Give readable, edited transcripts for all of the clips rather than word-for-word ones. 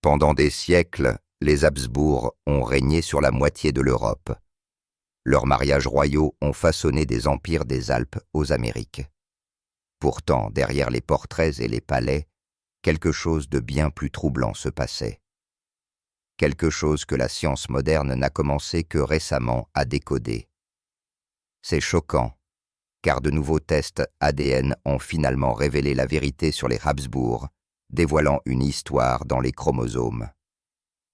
Pendant des siècles, les Habsbourg ont régné sur la moitié de l'Europe. Leurs mariages royaux ont façonné des empires des Alpes aux Amériques. Pourtant, derrière les portraits et les palais, quelque chose de bien plus troublant se passait. Quelque chose que la science moderne n'a commencé que récemment à décoder. C'est choquant, car de nouveaux tests ADN ont finalement révélé la vérité sur les Habsbourg, dévoilant une histoire dans les chromosomes.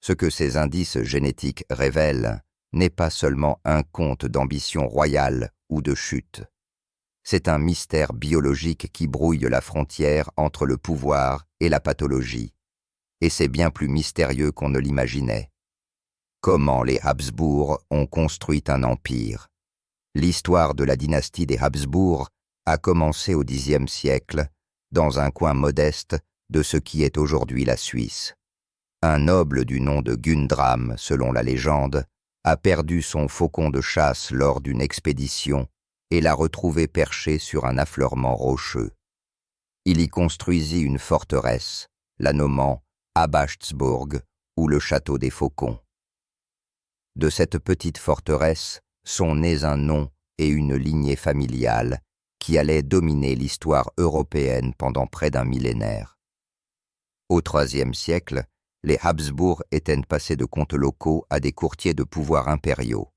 Ce que ces indices génétiques révèlent n'est pas seulement un conte d'ambition royale ou de chute. C'est un mystère biologique qui brouille la frontière entre le pouvoir et la pathologie. Et c'est bien plus mystérieux qu'on ne l'imaginait. Comment les Habsbourg ont construit un empire? L'histoire de la dynastie des Habsbourg a commencé au Xe siècle, dans un coin modeste de ce qui est aujourd'hui la Suisse. Un noble du nom de Gundram, selon la légende, a perdu son faucon de chasse lors d'une expédition et l'a retrouvé perché sur un affleurement rocheux. Il y construisit une forteresse, la nommant Abachtsburg, ou le château des faucons. De cette petite forteresse sont nés un nom et une lignée familiale qui allaient dominer l'histoire européenne pendant près d'un millénaire. Au IIIe siècle, les Habsbourg étaient passés de comtes locaux à des courtiers de pouvoir impériaux.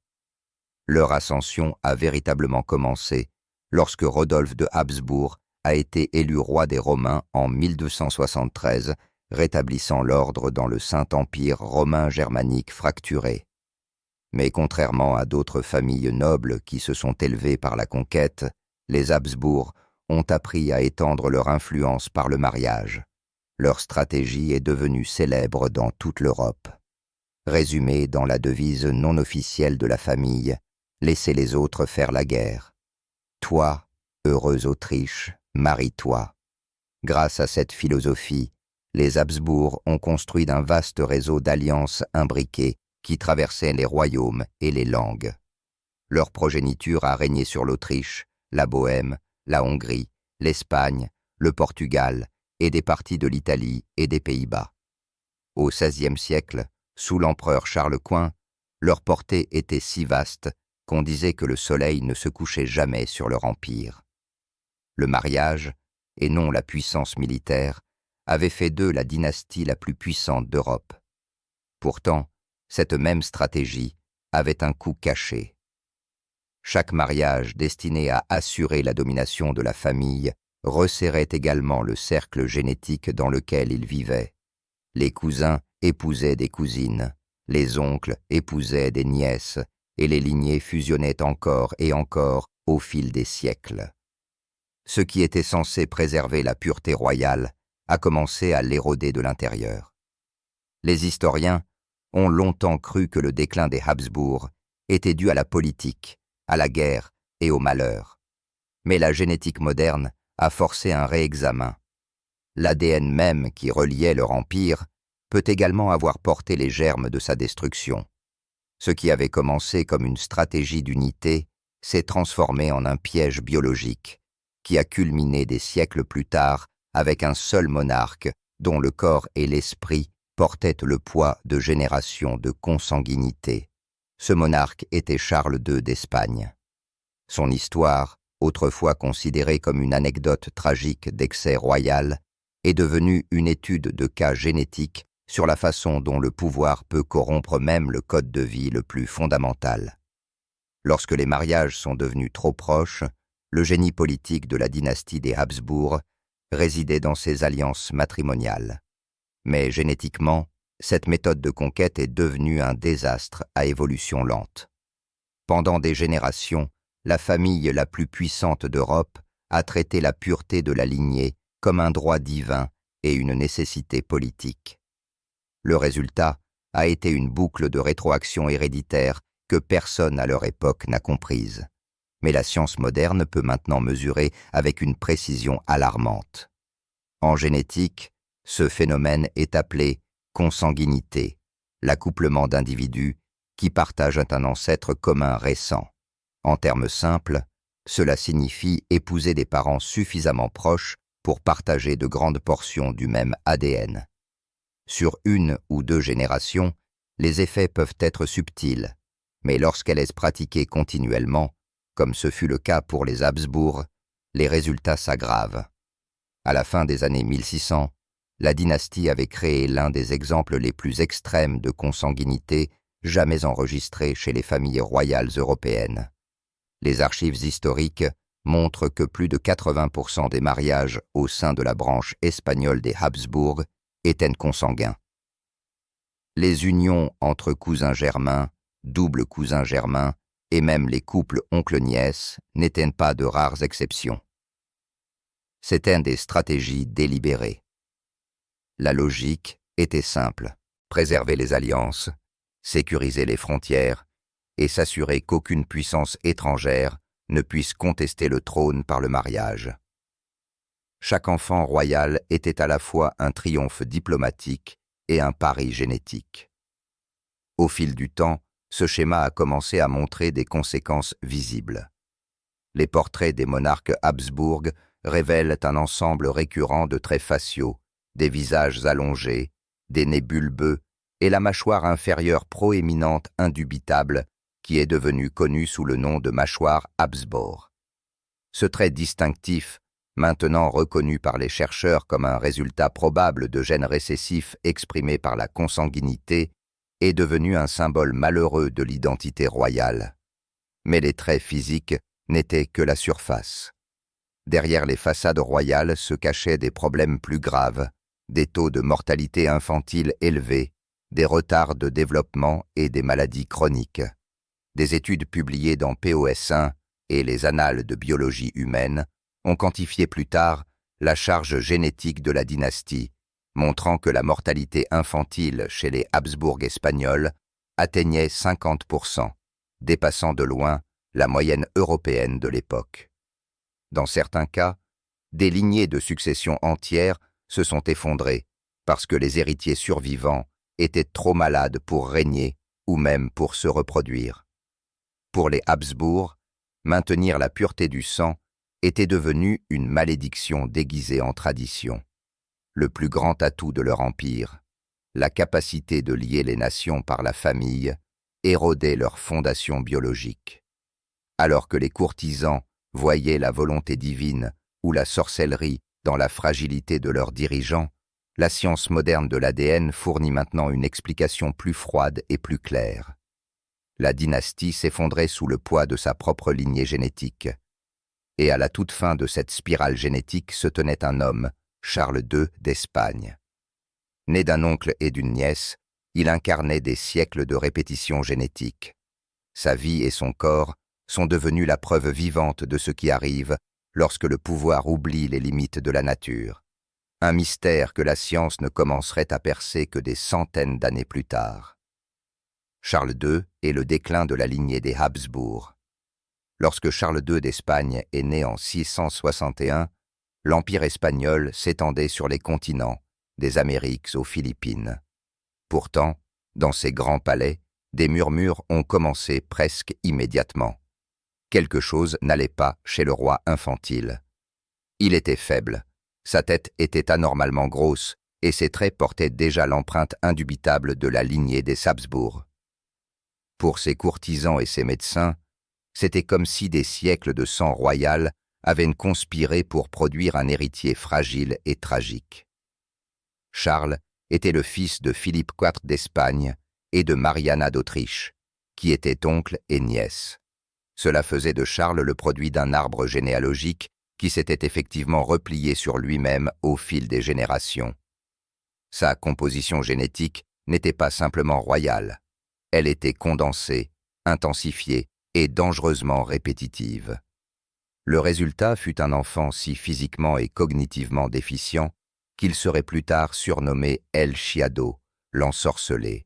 Leur ascension a véritablement commencé lorsque Rodolphe de Habsbourg a été élu roi des Romains en 1273, rétablissant l'ordre dans le Saint-Empire romain germanique fracturé. Mais contrairement à d'autres familles nobles qui se sont élevées par la conquête, les Habsbourg ont appris à étendre leur influence par le mariage. Leur stratégie est devenue célèbre dans toute l'Europe. Résumée dans la devise non officielle de la famille, « Laissez les autres faire la guerre. Toi, heureuse Autriche, marie-toi. » Grâce à cette philosophie, les Habsbourg ont construit un vaste réseau d'alliances imbriquées qui traversaient les royaumes et les langues. Leur progéniture a régné sur l'Autriche, la Bohême, la Hongrie, l'Espagne, le Portugal et des parties de l'Italie et des Pays-Bas. Au XVIe siècle, sous l'empereur Charles Quint, leur portée était si vaste qu'on disait que le soleil ne se couchait jamais sur leur empire. Le mariage, et non la puissance militaire, avait fait d'eux la dynastie la plus puissante d'Europe. Pourtant, cette même stratégie avait un coût caché. Chaque mariage destiné à assurer la domination de la famille resserrait également le cercle génétique dans lequel ils vivaient. Les cousins épousaient des cousines, les oncles épousaient des nièces, et les lignées fusionnaient encore et encore au fil des siècles. Ce qui était censé préserver la pureté royale a commencé à l'éroder de l'intérieur. Les historiens ont longtemps cru que le déclin des Habsbourg était dû à la politique, à la guerre et au malheur. Mais la génétique moderne a forcé un réexamen. L'ADN même qui reliait leur empire peut également avoir porté les germes de sa destruction. Ce qui avait commencé comme une stratégie d'unité s'est transformé en un piège biologique qui a culminé des siècles plus tard avec un seul monarque dont le corps et l'esprit portaient le poids de générations de consanguinité. Ce monarque était Charles II d'Espagne. Son histoire, autrefois considérée comme une anecdote tragique d'excès royal, est devenue une étude de cas génétique sur la façon dont le pouvoir peut corrompre même le code de vie le plus fondamental. Lorsque les mariages sont devenus trop proches, le génie politique de la dynastie des Habsbourg résidait dans ces alliances matrimoniales. Mais génétiquement, cette méthode de conquête est devenue un désastre à évolution lente. Pendant des générations, la famille la plus puissante d'Europe a traité la pureté de la lignée comme un droit divin et une nécessité politique. Le résultat a été une boucle de rétroaction héréditaire que personne à leur époque n'a comprise. Mais la science moderne peut maintenant mesurer avec une précision alarmante. En génétique, ce phénomène est appelé consanguinité, l'accouplement d'individus qui partagent un ancêtre commun récent. En termes simples, cela signifie épouser des parents suffisamment proches pour partager de grandes portions du même ADN. Sur 1 ou 2 générations, les effets peuvent être subtils, mais lorsqu'elle est pratiquée continuellement, comme ce fut le cas pour les Habsbourg, les résultats s'aggravent. À la fin des années 1600, la dynastie avait créé l'un des exemples les plus extrêmes de consanguinité jamais enregistrés chez les familles royales européennes. Les archives historiques montrent que plus de 80% des mariages au sein de la branche espagnole des Habsbourg étaient consanguins. Les unions entre cousins germains, doubles cousins germains, et même les couples oncle-nièce n'étaient pas de rares exceptions. C'étaient des stratégies délibérées. La logique était simple: préserver les alliances, sécuriser les frontières et s'assurer qu'aucune puissance étrangère ne puisse contester le trône par le mariage. Chaque enfant royal était à la fois un triomphe diplomatique et un pari génétique. Au fil du temps, ce schéma a commencé à montrer des conséquences visibles. Les portraits des monarques Habsbourg révèlent un ensemble récurrent de traits faciaux, des visages allongés, des nez bulbeux et la mâchoire inférieure proéminente indubitable qui est devenue connue sous le nom de mâchoire Habsbourg. Ce trait distinctif, maintenant reconnu par les chercheurs comme un résultat probable de gènes récessifs exprimés par la consanguinité, est devenu un symbole malheureux de l'identité royale. Mais les traits physiques n'étaient que la surface. Derrière les façades royales se cachaient des problèmes plus graves, des taux de mortalité infantile élevés, des retards de développement et des maladies chroniques. Des études publiées dans POS1 et les Annales de biologie humaine ont quantifié plus tard la charge génétique de la dynastie, montrant que la mortalité infantile chez les Habsbourg espagnols atteignait 50%, dépassant de loin la moyenne européenne de l'époque. Dans certains cas, des lignées de succession entières se sont effondrées parce que les héritiers survivants étaient trop malades pour régner ou même pour se reproduire. Pour les Habsbourg, maintenir la pureté du sang était devenu une malédiction déguisée en tradition. Le plus grand atout de leur empire, la capacité de lier les nations par la famille, érodait leur fondation biologique. Alors que les courtisans voyaient la volonté divine ou la sorcellerie dans la fragilité de leurs dirigeants, la science moderne de l'ADN fournit maintenant une explication plus froide et plus claire. La dynastie s'effondrait sous le poids de sa propre lignée génétique. Et à la toute fin de cette spirale génétique se tenait un homme, Charles II d'Espagne. Né d'un oncle et d'une nièce, il incarnait des siècles de répétitions génétiques. Sa vie et son corps sont devenus la preuve vivante de ce qui arrive lorsque le pouvoir oublie les limites de la nature. Un mystère que la science ne commencerait à percer que des centaines d'années plus tard. Charles II et le déclin de la lignée des Habsbourg. Lorsque Charles II d'Espagne est né en 661, l'Empire espagnol s'étendait sur les continents, des Amériques aux Philippines. Pourtant, dans ces grands palais, des murmures ont commencé presque immédiatement. Quelque chose n'allait pas chez le roi infantile. Il était faible, sa tête était anormalement grosse et ses traits portaient déjà l'empreinte indubitable de la lignée des Habsbourg. Pour ses courtisans et ses médecins, c'était comme si des siècles de sang royal avaient conspiré pour produire un héritier fragile et tragique. Charles était le fils de Philippe IV d'Espagne et de Mariana d'Autriche, qui étaient oncle et nièce. Cela faisait de Charles le produit d'un arbre généalogique qui s'était effectivement replié sur lui-même au fil des générations. Sa composition génétique n'était pas simplement royale, elle était condensée, intensifiée et dangereusement répétitive. Le résultat fut un enfant si physiquement et cognitivement déficient qu'il serait plus tard surnommé El Chiado, l'ensorcelé.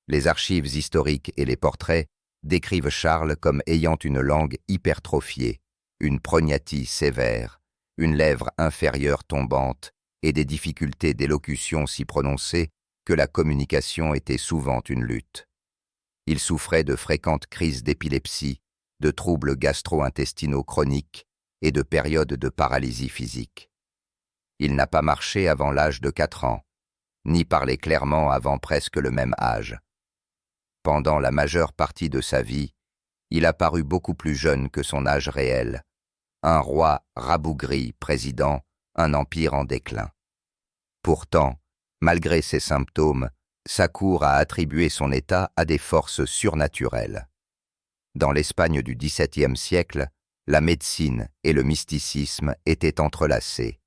Les archives historiques et les portraits décrivent Charles comme ayant une langue hypertrophiée, une prognathie sévère, une lèvre inférieure tombante et des difficultés d'élocution si prononcées que la communication était souvent une lutte. Il souffrait de fréquentes crises d'épilepsie, de troubles gastro-intestinaux chroniques et de périodes de paralysie physique. Il n'a pas marché avant l'âge de 4 ans. ni parler clairement avant presque le même âge. Pendant la majeure partie de sa vie, il a paru beaucoup plus jeune que son âge réel. Un roi rabougri, président, un empire en déclin. Pourtant, malgré ces symptômes, sa cour a attribué son état à des forces surnaturelles. Dans l'Espagne du XVIIe siècle, la médecine et le mysticisme étaient entrelacés.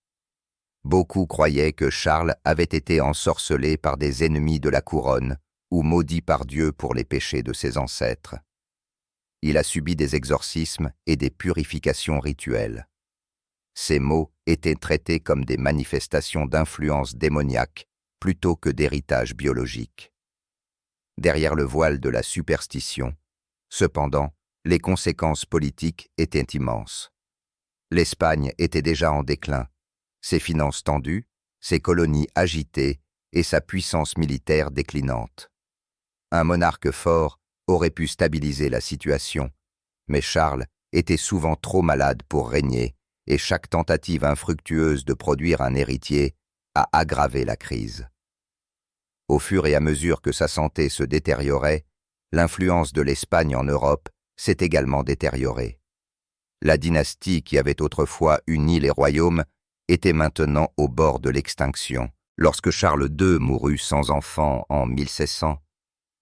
Beaucoup croyaient que Charles avait été ensorcelé par des ennemis de la couronne ou maudit par Dieu pour les péchés de ses ancêtres. Il a subi des exorcismes et des purifications rituelles. Ces maux étaient traités comme des manifestations d'influence démoniaque plutôt que d'héritage biologique. Derrière le voile de la superstition, cependant, les conséquences politiques étaient immenses. L'Espagne était déjà en déclin, ses finances tendues, ses colonies agitées et sa puissance militaire déclinante. Un monarque fort aurait pu stabiliser la situation, mais Charles était souvent trop malade pour régner et chaque tentative infructueuse de produire un héritier a aggravé la crise. Au fur et à mesure que sa santé se détériorait, l'influence de l'Espagne en Europe s'est également détériorée. La dynastie qui avait autrefois uni les royaumes était maintenant au bord de l'extinction. Lorsque Charles II mourut sans enfant en 1600,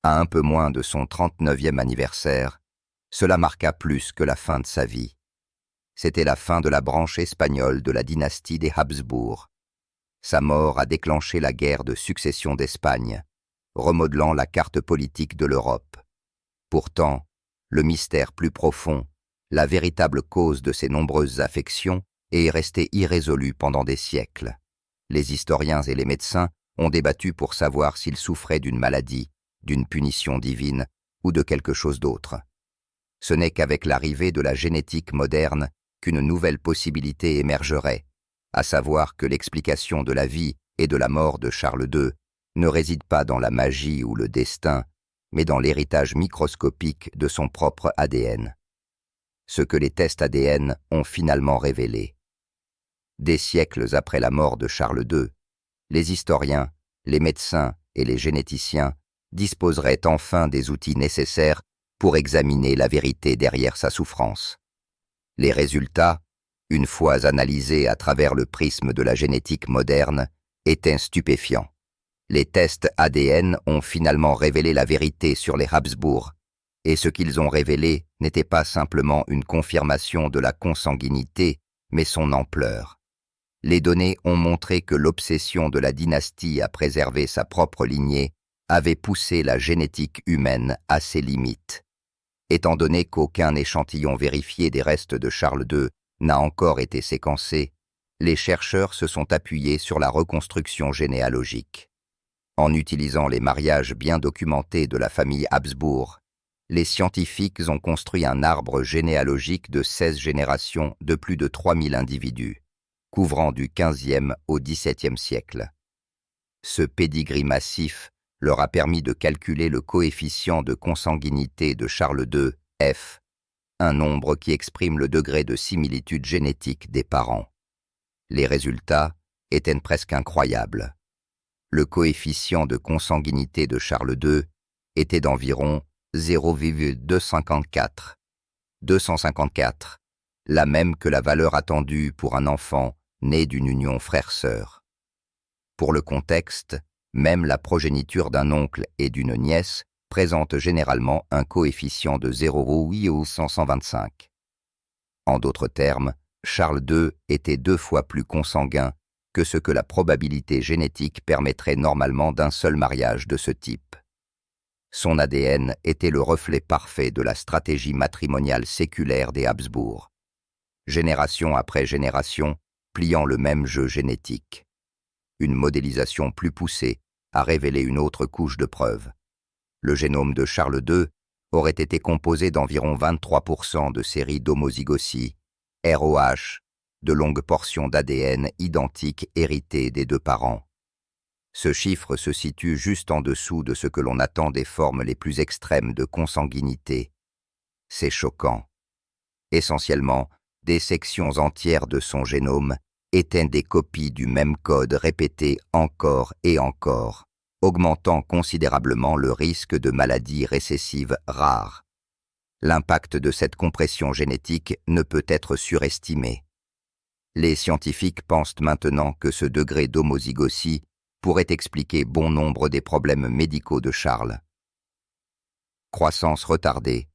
à un peu moins de son 39e anniversaire, cela marqua plus que la fin de sa vie. C'était la fin de la branche espagnole de la dynastie des Habsbourg. Sa mort a déclenché la guerre de succession d'Espagne, remodelant la carte politique de l'Europe. Pourtant, le mystère plus profond, la véritable cause de ces nombreuses affections, est resté irrésolu pendant des siècles. Les historiens et les médecins ont débattu pour savoir s'il souffrait d'une maladie, d'une punition divine ou de quelque chose d'autre. Ce n'est qu'avec l'arrivée de la génétique moderne qu'une nouvelle possibilité émergerait, à savoir que l'explication de la vie et de la mort de Charles II ne réside pas dans la magie ou le destin, mais dans l'héritage microscopique de son propre ADN. Ce que les tests ADN ont finalement révélé. Des siècles après la mort de Charles II, les historiens, les médecins et les généticiens disposeraient enfin des outils nécessaires pour examiner la vérité derrière sa souffrance. Les résultats, une fois analysés à travers le prisme de la génétique moderne, étaient stupéfiants. Les tests ADN ont finalement révélé la vérité sur les Habsbourg, et ce qu'ils ont révélé n'était pas simplement une confirmation de la consanguinité, mais son ampleur. Les données ont montré que l'obsession de la dynastie à préserver sa propre lignée avait poussé la génétique humaine à ses limites. Étant donné qu'aucun échantillon vérifié des restes de Charles II n'a encore été séquencé, les chercheurs se sont appuyés sur la reconstruction généalogique. En utilisant les mariages bien documentés de la famille Habsbourg, les scientifiques ont construit un arbre généalogique de 16 générations de plus de 3000 individus, couvrant du XVe au XVIIe siècle. Ce pédigree massif leur a permis de calculer le coefficient de consanguinité de Charles II, F, un nombre qui exprime le degré de similitude génétique des parents. Les résultats étaient presque incroyables. Le coefficient de consanguinité de Charles II était d'environ 0,254. 254, la même que la valeur attendue pour un enfant né d'une union frère-sœur. Pour le contexte, même la progéniture d'un oncle et d'une nièce présente généralement un coefficient de 0,125. En d'autres termes, Charles II était 2 fois plus consanguin que ce que la probabilité génétique permettrait normalement d'un seul mariage de ce type. Son ADN était le reflet parfait de la stratégie matrimoniale séculaire des Habsbourg, génération après génération, pliant le même jeu génétique. Une modélisation plus poussée a révélé une autre couche de preuves. Le génome de Charles II aurait été composé d'environ 23% de séries d'homozygosie, ROH, de longues portions d'ADN identiques héritées des 2 parents. Ce chiffre se situe juste en dessous de ce que l'on attend des formes les plus extrêmes de consanguinité. C'est choquant. Essentiellement, des sections entières de son génome étaient des copies du même code répétées encore et encore, augmentant considérablement le risque de maladies récessives rares. L'impact de cette compression génétique ne peut être surestimé. Les scientifiques pensent maintenant que ce degré d'homozygosie pourrait expliquer bon nombre des problèmes médicaux de Charles. Croissance retardée,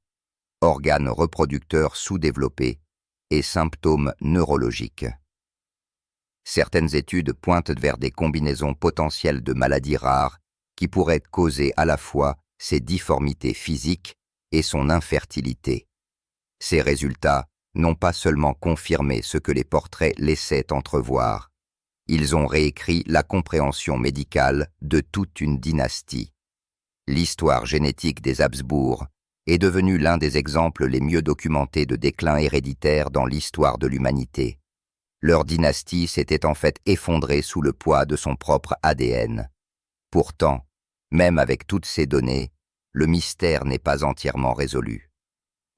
organes reproducteurs sous-développés et symptômes neurologiques. Certaines études pointent vers des combinaisons potentielles de maladies rares qui pourraient causer à la fois ses difformités physiques et son infertilité. Ces résultats n'ont pas seulement confirmé ce que les portraits laissaient entrevoir, ils ont réécrit la compréhension médicale de toute une dynastie. L'histoire génétique des Habsbourg est devenue l'un des exemples les mieux documentés de déclin héréditaire dans l'histoire de l'humanité. Leur dynastie s'était en fait effondrée sous le poids de son propre ADN. Pourtant, même avec toutes ces données, le mystère n'est pas entièrement résolu.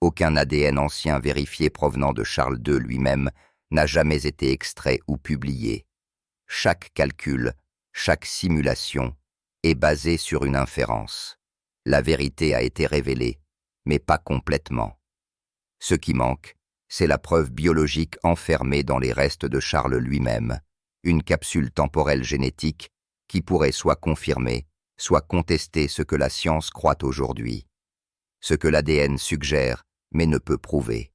Aucun ADN ancien vérifié provenant de Charles II lui-même n'a jamais été extrait ou publié. Chaque calcul, chaque simulation est basé sur une inférence. La vérité a été révélée, mais pas complètement. Ce qui manque, c'est la preuve biologique enfermée dans les restes de Charles lui-même, une capsule temporelle génétique qui pourrait soit confirmer, soit contester ce que la science croit aujourd'hui, ce que l'ADN suggère mais ne peut prouver.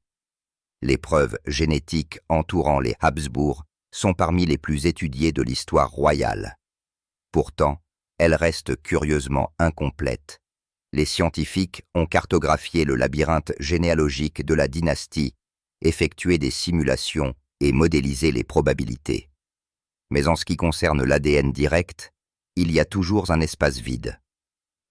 Les preuves génétiques entourant les Habsbourg sont parmi les plus étudiées de l'histoire royale. Pourtant, elles restent curieusement incomplètes. Les scientifiques ont cartographié le labyrinthe généalogique de la dynastie, effectué des simulations et modélisé les probabilités. Mais en ce qui concerne l'ADN direct, il y a toujours un espace vide.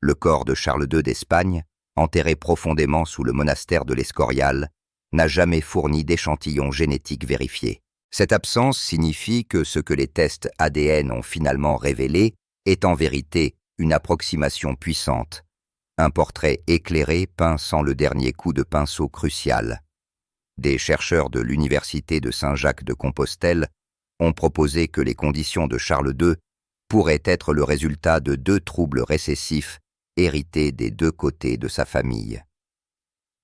Le corps de Charles II d'Espagne, enterré profondément sous le monastère de l'Escorial, n'a jamais fourni d'échantillons génétiques vérifiés. Cette absence signifie que ce que les tests ADN ont finalement révélé est en vérité une approximation puissante, un portrait éclairé peint sans le dernier coup de pinceau crucial. Des chercheurs de l'Université de Saint-Jacques-de-Compostelle ont proposé que les conditions de Charles II pourraient être le résultat de 2 troubles récessifs hérités des 2 côtés de sa famille.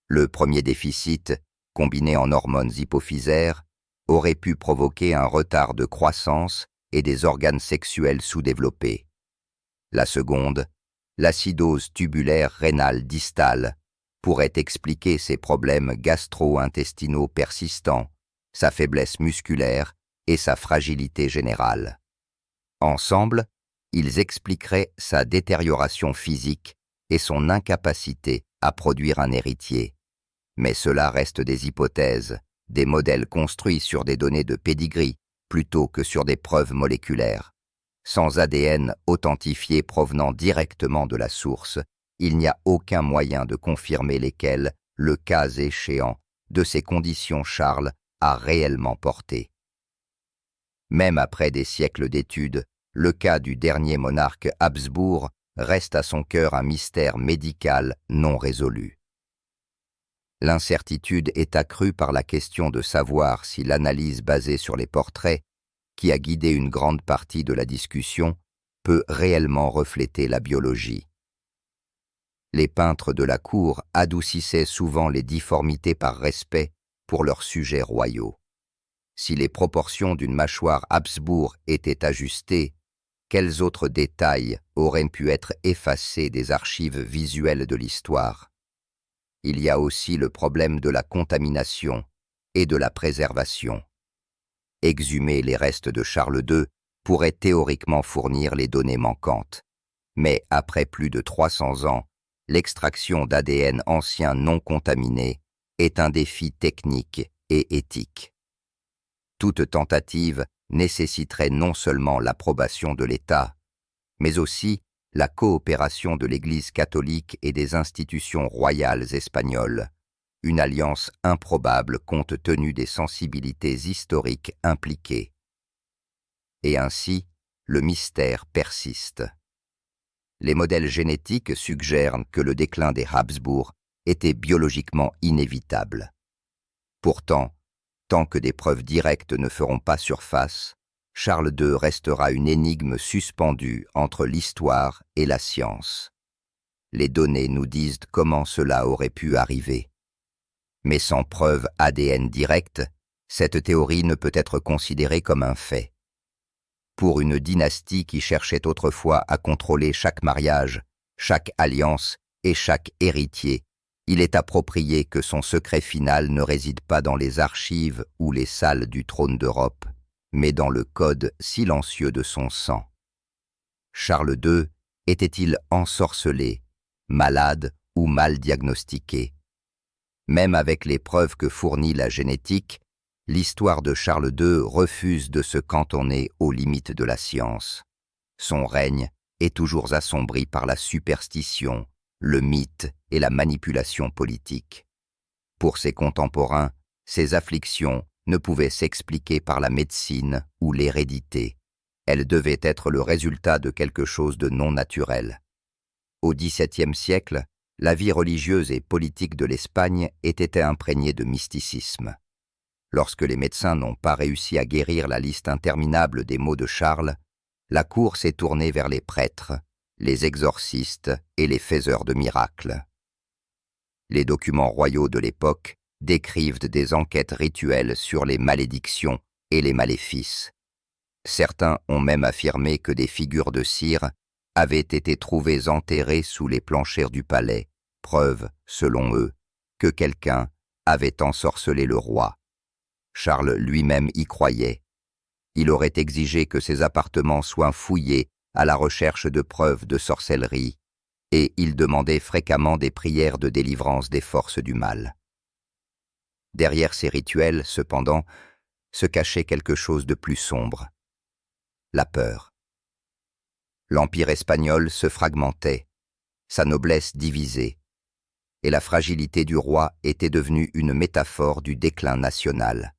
Le premier déficit, combiné en hormones hypophysaires, aurait pu provoquer un retard de croissance et des organes sexuels sous-développés. La seconde, l'acidose tubulaire rénale distale, pourrait expliquer ses problèmes gastro-intestinaux persistants, sa faiblesse musculaire et sa fragilité générale. Ensemble, ils expliqueraient sa détérioration physique et son incapacité à produire un héritier. Mais cela reste des hypothèses, des modèles construits sur des données de pédigree plutôt que sur des preuves moléculaires. Sans ADN authentifié provenant directement de la source, il n'y a aucun moyen de confirmer lesquels, le cas échéant, de ces conditions Charles a réellement porté. Même après des siècles d'études, le cas du dernier monarque Habsbourg reste à son cœur un mystère médical non résolu. L'incertitude est accrue par la question de savoir si l'analyse basée sur les portraits, qui a guidé une grande partie de la discussion, peut réellement refléter la biologie. Les peintres de la cour adoucissaient souvent les difformités par respect pour leurs sujets royaux. Si les proportions d'une mâchoire Habsbourg étaient ajustées, quels autres détails auraient pu être effacés des archives visuelles de l'histoire? Il y a aussi le problème de la contamination et de la préservation. Exhumer les restes de Charles II pourrait théoriquement fournir les données manquantes. Mais après plus de 300 ans, l'extraction d'ADN ancien non contaminé est un défi technique et éthique. Toute tentative nécessiterait non seulement l'approbation de l'État, mais aussi la coopération de l'Église catholique et des institutions royales espagnoles, une alliance improbable compte tenu des sensibilités historiques impliquées. Et ainsi, le mystère persiste. Les modèles génétiques suggèrent que le déclin des Habsbourg était biologiquement inévitable. Pourtant, Tant que des preuves directes ne feront pas surface, Charles II restera une énigme suspendue entre l'histoire et la science. Les données nous disent comment cela aurait pu arriver. Mais sans preuve ADN directe, cette théorie ne peut être considérée comme un fait. Pour une dynastie qui cherchait autrefois à contrôler chaque mariage, chaque alliance et chaque héritier, il est approprié que son secret final ne réside pas dans les archives ou les salles du trône d'Europe, mais dans le code silencieux de son sang. Charles II était-il ensorcelé, malade ou mal diagnostiqué? Même avec les preuves que fournit la génétique, l'histoire de Charles II refuse de se cantonner aux limites de la science. Son règne est toujours assombri par la superstition, le mythe et la manipulation politique. Pour ses contemporains, ces afflictions ne pouvaient s'expliquer par la médecine ou l'hérédité. Elles devaient être le résultat de quelque chose de non naturel. Au XVIIe siècle, la vie religieuse et politique de l'Espagne était imprégnée de mysticisme. Lorsque les médecins n'ont pas réussi à guérir la liste interminable des maux de Charles, la cour s'est tournée vers les prêtres, les exorcistes et les faiseurs de miracles. Les documents royaux de l'époque décrivent des enquêtes rituelles sur les malédictions et les maléfices. Certains ont même affirmé que des figures de cire avaient été trouvées enterrées sous les planchers du palais, preuve, selon eux, que quelqu'un avait ensorcelé le roi. Charles lui-même y croyait. Il aurait exigé que ses appartements soient fouillés à la recherche de preuves de sorcellerie, et il demandait fréquemment des prières de délivrance des forces du mal. Derrière ces rituels, cependant, se cachait quelque chose de plus sombre. La peur. L'Empire espagnol se fragmentait, sa noblesse divisée, et la fragilité du roi était devenue une métaphore du déclin national.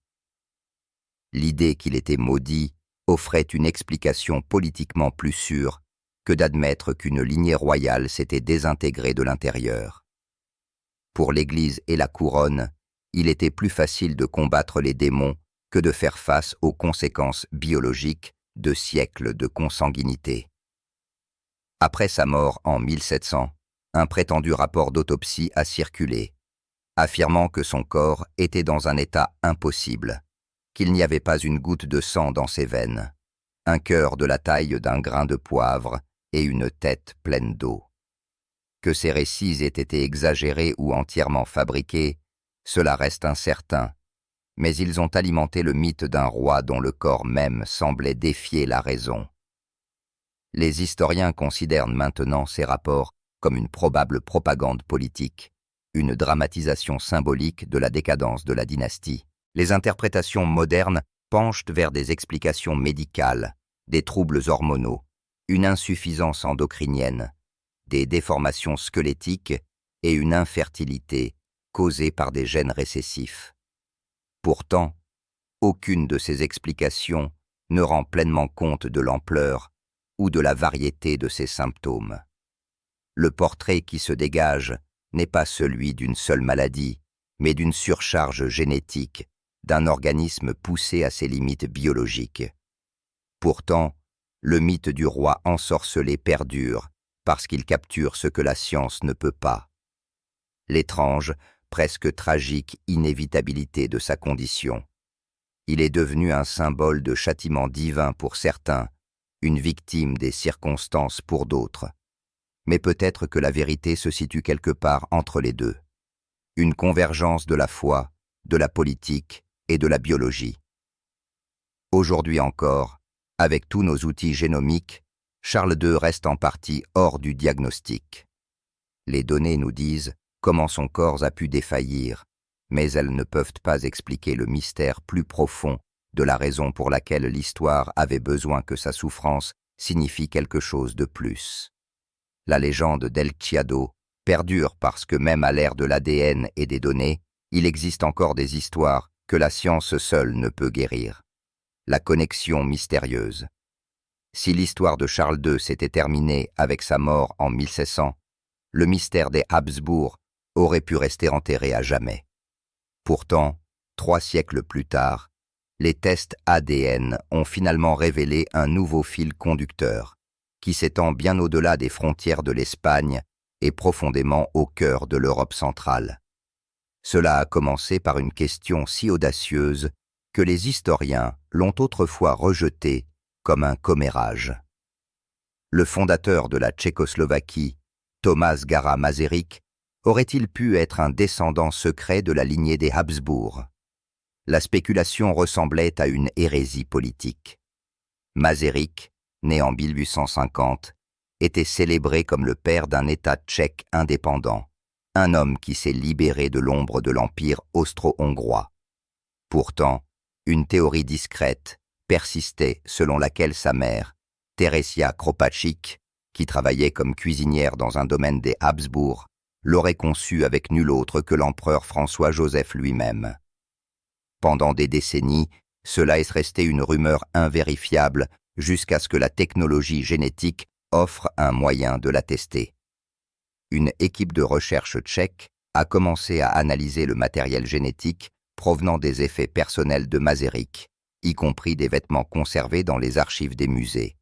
L'idée qu'il était maudit offrait une explication politiquement plus sûre que d'admettre qu'une lignée royale s'était désintégrée de l'intérieur. Pour l'Église et la couronne, il était plus facile de combattre les démons que de faire face aux conséquences biologiques de siècles de consanguinité. Après sa mort en 1700, un prétendu rapport d'autopsie a circulé, affirmant que son corps était dans un état impossible, qu'il n'y avait pas une goutte de sang dans ses veines, un cœur de la taille d'un grain de poivre et une tête pleine d'eau. Que ces récits aient été exagérés ou entièrement fabriqués, cela reste incertain, mais ils ont alimenté le mythe d'un roi dont le corps même semblait défier la raison. Les historiens considèrent maintenant ces rapports comme une probable propagande politique, une dramatisation symbolique de la décadence de la dynastie. Les interprétations modernes penchent vers des explications médicales, des troubles hormonaux, une insuffisance endocrinienne, des déformations squelettiques et une infertilité causée par des gènes récessifs. Pourtant, aucune de ces explications ne rend pleinement compte de l'ampleur ou de la variété de ces symptômes. Le portrait qui se dégage n'est pas celui d'une seule maladie, mais d'une surcharge génétique, d'un organisme poussé à ses limites biologiques. Pourtant, le mythe du roi ensorcelé perdure parce qu'il capture ce que la science ne peut pas. L'étrange, presque tragique inévitabilité de sa condition. Il est devenu un symbole de châtiment divin pour certains, une victime des circonstances pour d'autres. Mais peut-être que la vérité se situe quelque part entre les deux. Une convergence de la foi, de la politique et de la biologie. Aujourd'hui encore, avec tous nos outils génomiques, Charles II reste en partie hors du diagnostic. Les données nous disent comment son corps a pu défaillir, mais elles ne peuvent pas expliquer le mystère plus profond de la raison pour laquelle l'histoire avait besoin que sa souffrance signifie quelque chose de plus. La légende d'El Chiado perdure parce que même à l'ère de l'ADN et des données, il existe encore des histoires que la science seule ne peut guérir. La connexion mystérieuse. Si l'histoire de Charles II s'était terminée avec sa mort en 1600, le mystère des Habsbourg aurait pu rester enterré à jamais. Pourtant, 3 siècles plus tard, les tests ADN ont finalement révélé un nouveau fil conducteur qui s'étend bien au-delà des frontières de l'Espagne et profondément au cœur de l'Europe centrale. Cela a commencé par une question si audacieuse que les historiens l'ont autrefois rejetée comme un commérage. Le fondateur de la Tchécoslovaquie, Thomas Gara Masaryk, aurait-il pu être un descendant secret de la lignée des Habsbourg? La spéculation ressemblait à une hérésie politique. Masaryk, né en 1850, était célébré comme le père d'un État tchèque indépendant, un homme qui s'est libéré de l'ombre de l'Empire austro-hongrois. Pourtant, une théorie discrète persistait selon laquelle sa mère, Teresia Kropatschik, qui travaillait comme cuisinière dans un domaine des Habsbourg, l'aurait conçu avec nul autre que l'empereur François-Joseph lui-même. Pendant des décennies, cela est resté une rumeur invérifiable jusqu'à ce que la technologie génétique offre un moyen de l'attester. Une équipe de recherche tchèque a commencé à analyser le matériel génétique provenant des effets personnels de Masaryk, y compris des vêtements conservés dans les archives des musées.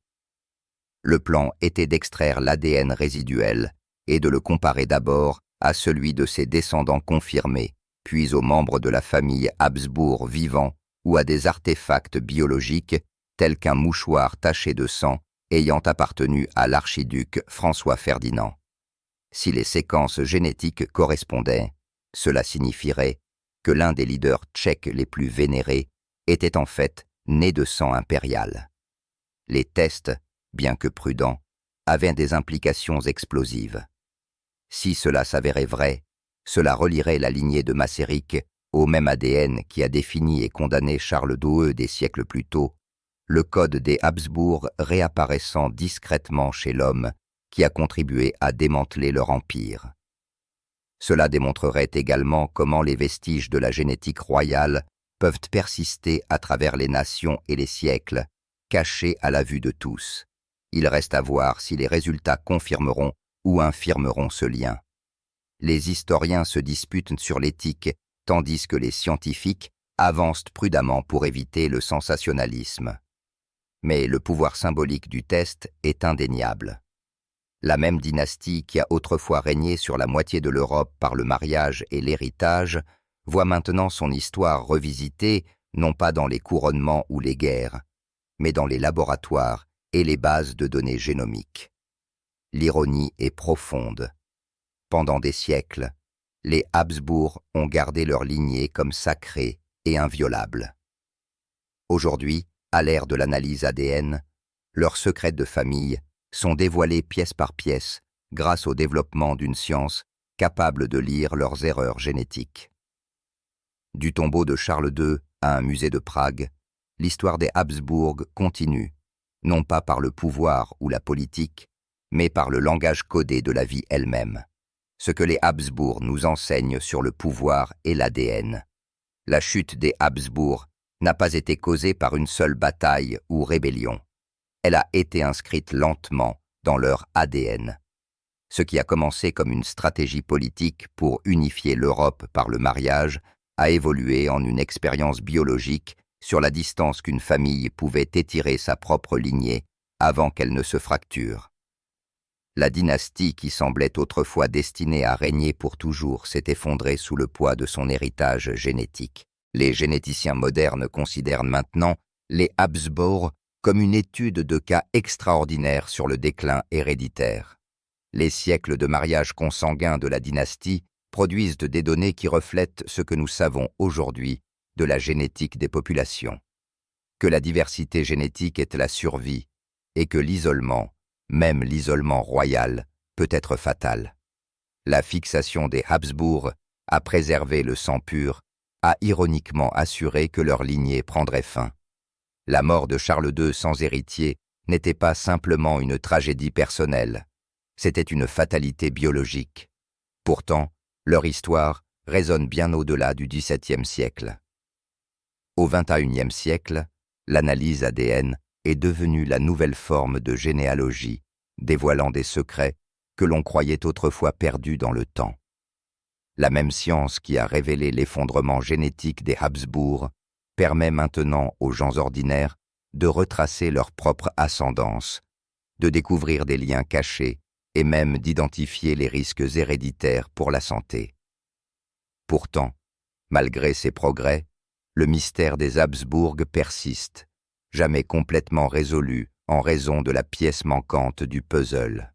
Le plan était d'extraire l'ADN résiduel et de le comparer d'abord à celui de ses descendants confirmés, puis aux membres de la famille Habsbourg vivants ou à des artefacts biologiques tels qu'un mouchoir taché de sang ayant appartenu à l'archiduc François-Ferdinand. Si les séquences génétiques correspondaient, cela signifierait que l'un des leaders tchèques les plus vénérés était en fait né de sang impérial. Les tests, bien que prudents, avaient des implications explosives. Si cela s'avérait vrai, cela relierait la lignée de Masaryk au même ADN qui a défini et condamné Charles d'Oe des siècles plus tôt, le code des Habsbourg réapparaissant discrètement chez l'homme qui a contribué à démanteler leur empire. Cela démontrerait également comment les vestiges de la génétique royale peuvent persister à travers les nations et les siècles, cachés à la vue de tous. Il reste à voir si les résultats confirmeront ou infirmeront ce lien. Les historiens se disputent sur l'éthique, tandis que les scientifiques avancent prudemment pour éviter le sensationnalisme. Mais le pouvoir symbolique du test est indéniable. La même dynastie qui a autrefois régné sur la moitié de l'Europe par le mariage et l'héritage voit maintenant son histoire revisitée non pas dans les couronnements ou les guerres, mais dans les laboratoires et les bases de données génomiques. L'ironie est profonde. Pendant des siècles, les Habsbourg ont gardé leur lignée comme sacrée et inviolable. Aujourd'hui, à l'ère de l'analyse ADN, leurs secrets de famille sont dévoilés pièce par pièce grâce au développement d'une science capable de lire leurs erreurs génétiques. Du tombeau de Charles II à un musée de Prague, l'histoire des Habsbourg continue, non pas par le pouvoir ou la politique, mais par le langage codé de la vie elle-même. Ce que les Habsbourg nous enseignent sur le pouvoir et l'ADN. La chute des Habsbourg n'a pas été causée par une seule bataille ou rébellion. Elle a été inscrite lentement dans leur ADN. Ce qui a commencé comme une stratégie politique pour unifier l'Europe par le mariage a évolué en une expérience biologique sur la distance qu'une famille pouvait étirer sa propre lignée avant qu'elle ne se fracture. La dynastie qui semblait autrefois destinée à régner pour toujours s'est effondrée sous le poids de son héritage génétique. Les généticiens modernes considèrent maintenant les Habsbourg comme une étude de cas extraordinaire sur le déclin héréditaire. Les siècles de mariage consanguin de la dynastie produisent des données qui reflètent ce que nous savons aujourd'hui de la génétique des populations. Que la diversité génétique est la survie et que l'isolement, même l'isolement royal, peut être fatal. La fixation des Habsbourg à préserver le sang pur a ironiquement assuré que leur lignée prendrait fin. La mort de Charles II sans héritier n'était pas simplement une tragédie personnelle, c'était une fatalité biologique. Pourtant, leur histoire résonne bien au-delà du XVIIe siècle. Au XXIe siècle, l'analyse ADN est devenue la nouvelle forme de généalogie, dévoilant des secrets que l'on croyait autrefois perdus dans le temps. La même science qui a révélé l'effondrement génétique des Habsbourg permet maintenant aux gens ordinaires de retracer leur propre ascendance, de découvrir des liens cachés et même d'identifier les risques héréditaires pour la santé. Pourtant, malgré ces progrès, le mystère des Habsbourg persiste, jamais complètement résolu en raison de la pièce manquante du puzzle.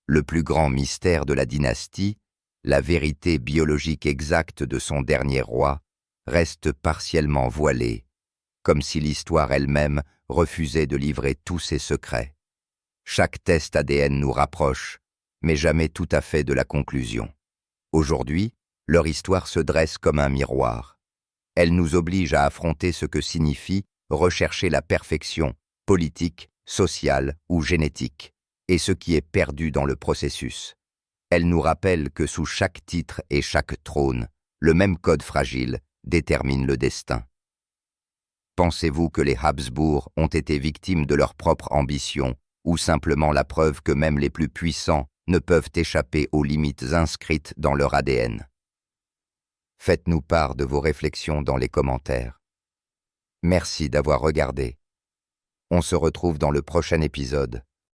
Le plus grand mystère de la dynastie, la vérité biologique exacte de son dernier roi, reste partiellement voilée, comme si l'histoire elle-même refusait de livrer tous ses secrets. Chaque test ADN nous rapproche, mais jamais tout à fait de la conclusion. Aujourd'hui, leur histoire se dresse comme un miroir. Elle nous oblige à affronter ce que signifie rechercher la perfection politique, sociale ou génétique, et ce qui est perdu dans le processus. Elle nous rappelle que sous chaque titre et chaque trône, le même code fragile détermine le destin. Pensez-vous que les Habsbourg ont été victimes de leur propre ambition, ou simplement la preuve que même les plus puissants ne peuvent échapper aux limites inscrites dans leur ADN? Faites-nous part de vos réflexions dans les commentaires. Merci d'avoir regardé. On se retrouve dans le prochain épisode.